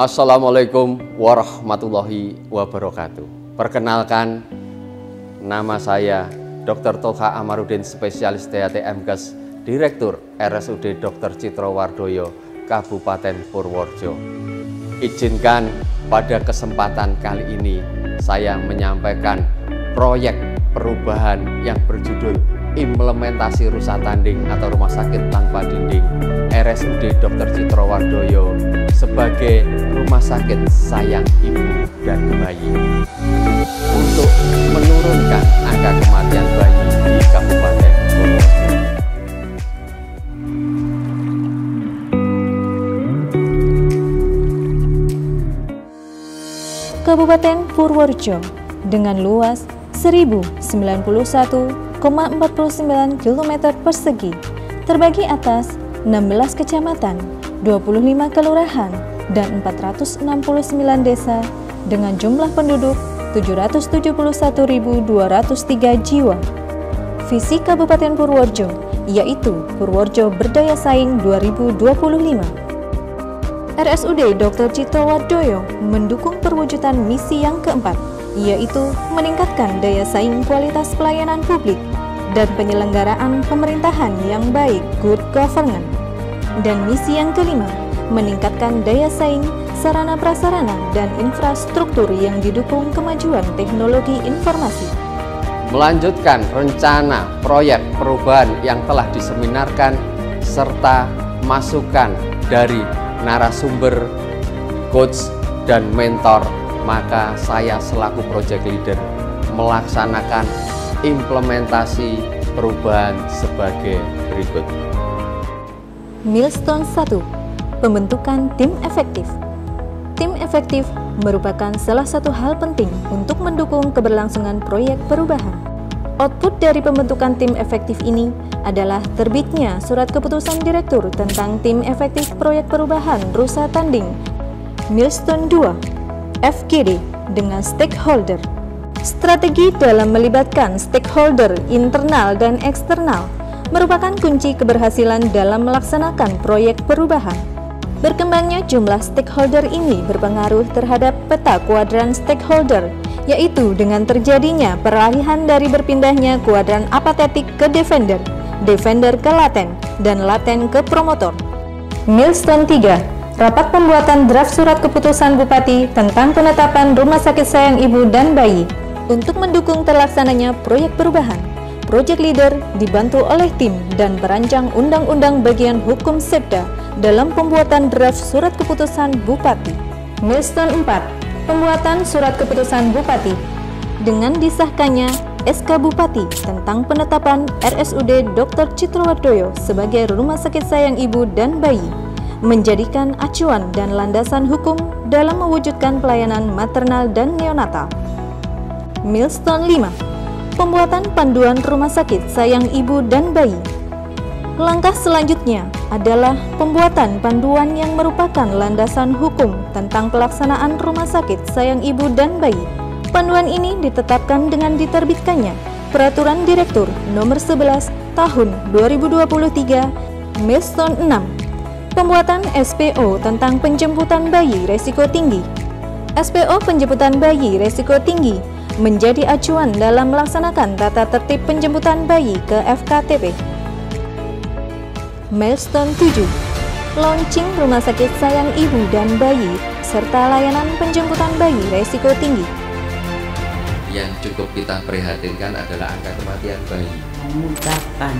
Assalamualaikum warahmatullahi wabarakatuh. Perkenalkan, nama saya Dr. Tolha Amarudin, spesialis THT MKes, Direktur RSUD Dr. Citrowardoyo, Kabupaten Purworejo. Izinkan pada kesempatan kali ini saya menyampaikan proyek perubahan yang berjudul Implementasi Rusa Tanding atau Rumah Sakit Tanpa Dinding RSUD Dr. Citrowardoyo sebagai rumah sakit sayang ibu dan bayi untuk menurunkan angka kematian bayi di Kabupaten Purworejo. Kabupaten Purworejo dengan luas 1091,49 km persegi terbagi atas 16 kecamatan, 25 kelurahan, dan 469 desa dengan jumlah penduduk 771.203 jiwa. Visi Kabupaten Purworejo yaitu Purworejo Berdaya Saing 2025. RSUD Dr. Citrowardoyo mendukung perwujudan misi yang keempat, yaitu meningkatkan daya saing kualitas pelayanan publik dan penyelenggaraan pemerintahan yang baik, good governance. Dan misi yang kelima, meningkatkan daya saing sarana prasarana dan infrastruktur yang didukung kemajuan teknologi informasi. Melanjutkan rencana proyek perubahan yang telah diseminarkan serta masukan dari narasumber, coach, dan mentor, maka saya selaku project leader melaksanakan implementasi perubahan sebagai berikut. Milestone 1. Pembentukan tim efektif. Tim efektif merupakan salah satu hal penting untuk mendukung keberlangsungan proyek perubahan. Output dari pembentukan tim efektif ini adalah terbitnya Surat Keputusan Direktur tentang Tim Efektif Proyek Perubahan Rusa Tanding. Milestone 2. FGD dengan stakeholder. Strategi dalam melibatkan stakeholder internal dan eksternal merupakan kunci keberhasilan dalam melaksanakan proyek perubahan. Berkembangnya jumlah stakeholder ini berpengaruh terhadap peta kuadran stakeholder, yaitu dengan terjadinya peralihan dari berpindahnya kuadran apatetik ke defender, defender ke laten, dan laten ke promotor. Milestone 3. Rapat pembuatan draft surat keputusan Bupati tentang penetapan Rumah Sakit Sayang Ibu dan Bayi. Untuk mendukung terlaksananya proyek perubahan, project leader dibantu oleh tim dan perancang undang-undang bagian hukum Setda dalam pembuatan draft surat keputusan Bupati. Milestone 4. Pembuatan surat keputusan Bupati dengan disahkannya SK Bupati tentang penetapan RSUD Dr. Citrowardoyo sebagai Rumah Sakit Sayang Ibu dan Bayi, menjadikan acuan dan landasan hukum dalam mewujudkan pelayanan maternal dan neonatal. Milestone 5. Pembuatan panduan rumah sakit sayang ibu dan bayi. Langkah selanjutnya adalah pembuatan panduan yang merupakan landasan hukum tentang pelaksanaan rumah sakit sayang ibu dan bayi. Panduan ini ditetapkan dengan diterbitkannya Peraturan Direktur Nomor 11 Tahun 2023. Milestone 6. Pembuatan SPO tentang penjemputan bayi resiko tinggi. SPO penjemputan bayi resiko tinggi menjadi acuan dalam melaksanakan tata tertib penjemputan bayi ke FKTP. Milestone 7. Launching Rumah Sakit Sayang Ibu dan Bayi serta layanan penjemputan bayi resiko tinggi. Yang cukup kita prihatinkan adalah angka kematian bayi. Mengucapkan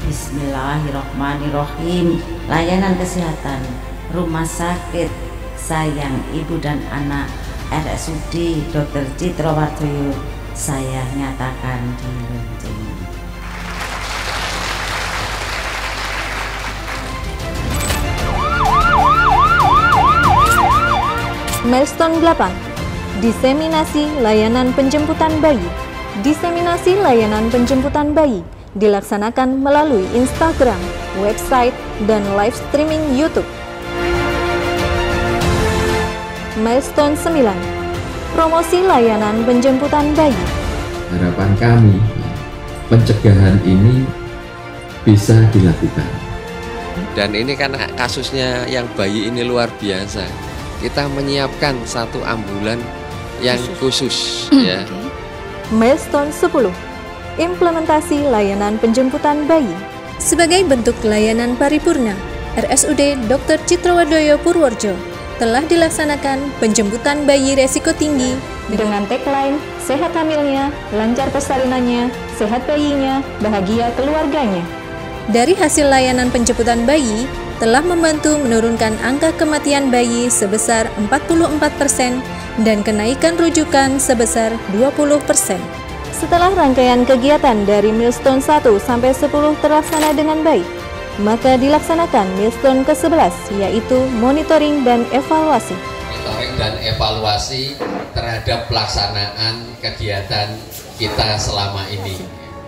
Bismillahirrahmanirrahim. Layanan kesehatan Rumah Sakit Sayang Ibu dan Anak RSUD Dr. Citrowardoyo saya nyatakan diluncurkan. Milestone 8. Diseminasi layanan penjemputan bayi. Diseminasi layanan penjemputan bayi dilaksanakan melalui Instagram, website, dan live streaming YouTube. Milestone 9. Promosi layanan penjemputan bayi. Harapan kami, pencegahan ini bisa dilakukan. Dan ini kan kasusnya yang bayi ini luar biasa. kita menyiapkan satu ambulan yang khusus ya. Milestone 10. Implementasi layanan penjemputan bayi. Sebagai bentuk layanan paripurna, RSUD Dr. Citrowardoyo Purworejo telah dilaksanakan penjemputan bayi resiko tinggi dengan tagline sehat hamilnya, lancar persalinannya, sehat bayinya, bahagia keluarganya. Dari hasil layanan penjemputan bayi telah membantu menurunkan angka kematian bayi sebesar 44% dan kenaikan rujukan sebesar 20%. Setelah rangkaian kegiatan dari milestone 1 sampai 10 terlaksana dengan baik, maka dilaksanakan milestone ke-11, yaitu monitoring dan evaluasi. Monitoring dan evaluasi terhadap pelaksanaan kegiatan kita selama ini.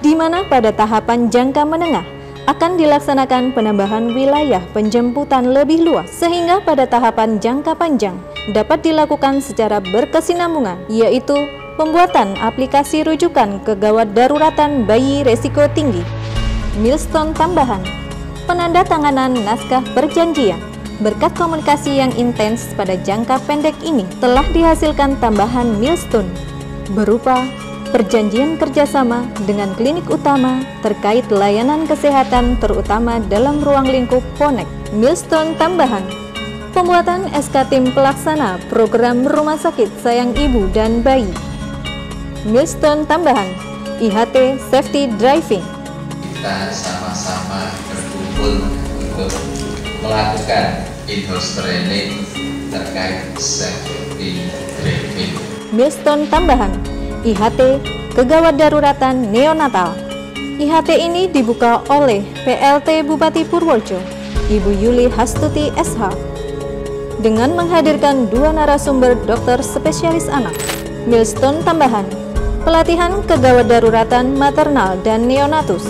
Di mana pada tahapan jangka menengah akan dilaksanakan penambahan wilayah penjemputan lebih luas, sehingga pada tahapan jangka panjang dapat dilakukan secara berkesinambungan, yaitu pembuatan aplikasi rujukan kegawat daruratan bayi resiko tinggi. Milestone tambahan, penandatanganan naskah perjanjian. Berkat komunikasi yang intens pada jangka pendek ini telah dihasilkan tambahan milestone berupa perjanjian kerjasama dengan klinik utama terkait layanan kesehatan terutama dalam ruang lingkup PONEK. Milestone tambahan, pembuatan SK tim pelaksana program Rumah Sakit Sayang Ibu dan Bayi. Milestone tambahan, IHT Safety Driving. Kita sama-sama berkumpul untuk melakukan in-house training terkait safety driving. Milestone tambahan, IHT Kegawat Daruratan Neonatal. IHT ini dibuka oleh PLT Bupati Purworejo, Ibu Yuli Hastuti SH, dengan menghadirkan 2 narasumber dokter spesialis anak. Milestone tambahan, pelatihan kegawat daruratan maternal dan neonatus.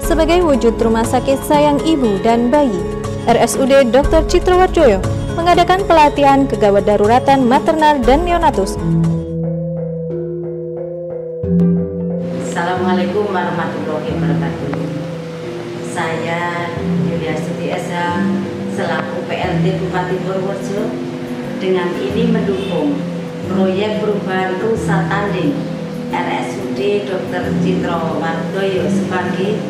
Sebagai wujud Rumah Sakit Sayang Ibu dan Bayi, RSUD Dr. Citrowardoyo mengadakan pelatihan kegawat daruratan maternal dan neonatus. Assalamualaikum warahmatullahi wabarakatuh. Saya Yulia Hastuti SH selaku PLT Bupati Purworejo dengan ini mendukung proyek perubahan Rusa Tanding RSUD Dr. Citrowardoyo sebagai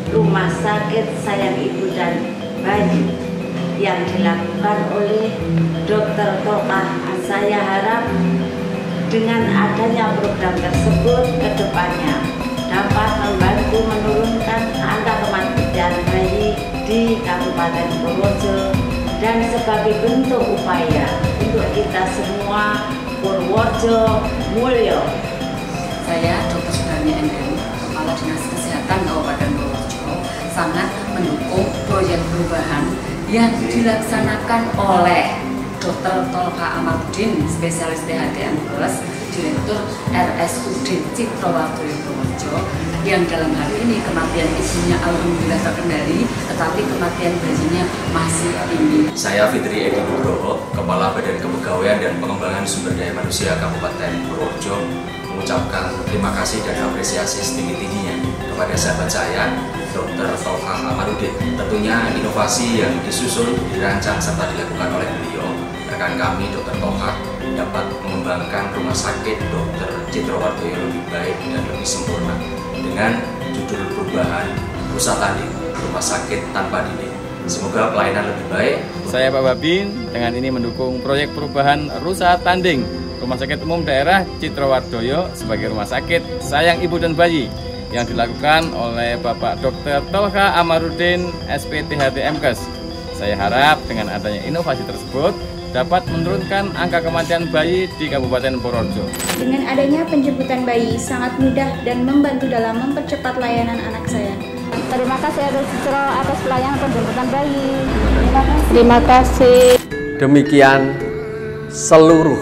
Rumah Sakit Sayang Ibu dan Bayi yang dilakukan oleh Dr. Tolkah. Saya harap dengan adanya program tersebut kedepannya dapat membantu menurunkan angka kematian bayi di Kabupaten Purworejo dan sebagai bentuk upaya untuk kita semua Purworejo Mulyo. Saya Dr. Sudarni NM, Kepala Dinas Kesehatan Kabupaten Purworejo, sangat mendukung proyek perubahan yang dilaksanakan oleh Dr. Tolkah Amarudin, spesialis THT MKes, Direktur RSUD Citrowardoyo Purworejo, yang dalam hal ini kematian ibunya alhamdulillah terkendali, tetapi kematian bayinya masih tinggi. Saya Fitri Edi Nugroho, Kepala Badan Kepegawaian dan Pengembangan Sumber Daya Manusia Kabupaten Purworejo, mengucapkan terima kasih dan apresiasi setinggi-tingginya kepada sahabat saya, Dr. Tolkah Amarudin. Tentunya inovasi yang disusun, dirancang serta dilakukan oleh beliau, rekan kami Dr. Tolkah, dapat mengembangkan Rumah Sakit Dr. Citrowardoyo lebih baik dan lebih sempurna dengan judul perubahan Rusa Tanding, Rumah Sakit Tanpa Dinding. Semoga pelayanan lebih baik. Saya Pak Babin dengan ini mendukung proyek perubahan Rusa Tanding Rumah Sakit Umum Daerah Citrowardoyo sebagai Rumah Sakit Sayang Ibu dan Bayi yang dilakukan oleh Bapak Dr. Tolkah Amarudin, SPTHT MKes. Saya harap dengan adanya inovasi tersebut dapat menurunkan angka kematian bayi di Kabupaten Purworejo. Dengan adanya penjemputan bayi sangat mudah dan membantu dalam mempercepat layanan anak saya. Terima kasih atas pelayanan penjemputan bayi. Terima kasih. Demikian seluruh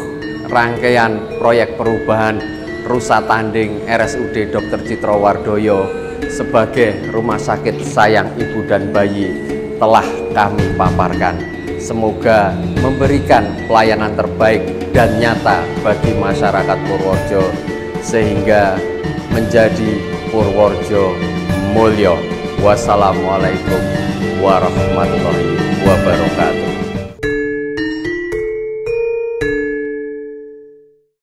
rangkaian proyek perubahan Rusa Tanding RSUD Dr. Citrowardoyo sebagai Rumah Sakit Sayang Ibu dan Bayi telah kami paparkan. Semoga memberikan pelayanan terbaik dan nyata bagi masyarakat Purworejo sehingga menjadi Purworejo Mulyo. Wassalamualaikum warahmatullahi wabarakatuh.